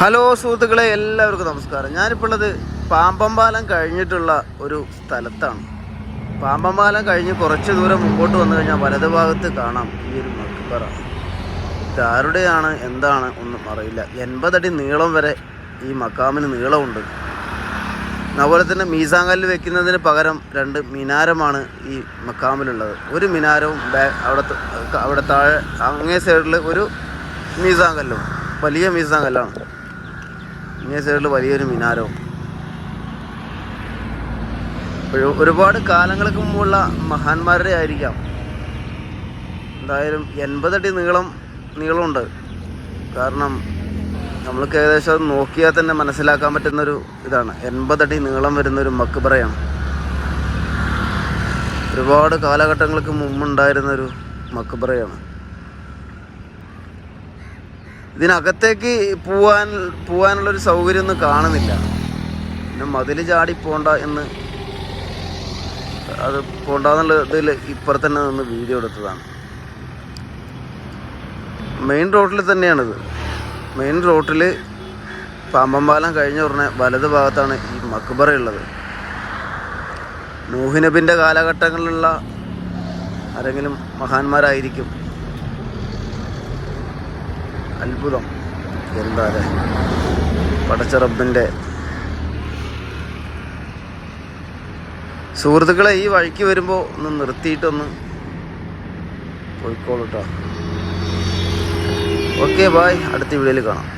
Hello സുഹൃത്തുക്കളെ, എല്ലാവർക്കും നമസ്കാരം. ഞാനിപ്പോൾ ഉള്ളത് പാമ്പമ്പാലം കഴിഞ്ഞിട്ടുള്ള ഒരു സ്ഥലത്താണ്. പാമ്പമ്പാലം കഴിഞ്ഞ് കുറച്ച് ദൂരം മുമ്പോട്ട് വന്നു കഴിഞ്ഞാൽ വലത് ഭാഗത്ത് കാണാം ഈ ഒരു മക്ബറ. ഇതാരുടെയാണ് എന്താണ് ഒന്നും അറിയില്ല. 80 അടി നീളം വരെ ഈ മക്കാമിന് നീളമുണ്ട്. അതുപോലെ തന്നെ മീസാങ്കല്ല് വെക്കുന്നതിന് പകരം 2 മിനാരമാണ് ഈ മക്കാമിലുള്ളത്. ഒരു മിനാരവും അവിടെ താഴെ അങ്ങേ സൈഡിൽ ഒരു മീസാങ്കല്ലും, വലിയ മീസാങ്കല്ലാണ്. ഇങ്ങേ സൈഡിൽ വലിയൊരു മിനാരവും. ഒരുപാട് കാലങ്ങൾക്ക് മുമ്പുള്ള മഹാന്മാരുടെ ആയിരിക്കാം. എന്തായാലും 80 അടി നീളമുണ്ട്. കാരണം നമ്മൾക്ക് ഏകദേശം നോക്കിയാൽ തന്നെ മനസ്സിലാക്കാൻ പറ്റുന്നൊരു ഇതാണ്. 80 അടി നീളം വരുന്നൊരു മക്ബറയാണ്. ഒരുപാട് കാലഘട്ടങ്ങൾക്ക് മുമ്പുണ്ടായിരുന്നൊരു മക്ബറയാണ്. ഇതിനകത്തേക്ക് പോകാനുള്ളൊരു സൗകര്യമൊന്നും കാണുന്നില്ല. പിന്നെ മതിൽ ചാടി പോണ്ടെന്നുള്ള ഇതിൽ ഇപ്പുറത്തന്നെ നിന്ന് വീഡിയോ എടുത്തതാണ്. മെയിൻ റോഡിൽ തന്നെയാണിത്. മെയിൻ റോട്ടിൽ പാമ്പമ്പാലം കഴിഞ്ഞ ഉടനെ വലത് ഭാഗത്താണ് ഈ മക്ബറ ഉള്ളത്. നൂഹ് നബിൻ്റെ കാലഘട്ടങ്ങളിലുള്ള ആരെങ്കിലും മഹാന്മാരായിരിക്കും. അത്ഭുതം. എന്താ പടച്ച റബ്ബിൻ്റെ. സുഹൃത്തുക്കളെ, ഈ വഴിക്ക് വരുമ്പോൾ ഒന്ന് നിർത്തിയിട്ടൊന്ന് പോയിക്കോളൂ കേട്ടോ. Okay, bye. അടുത്ത വീഡിയോയിൽ കാണാം.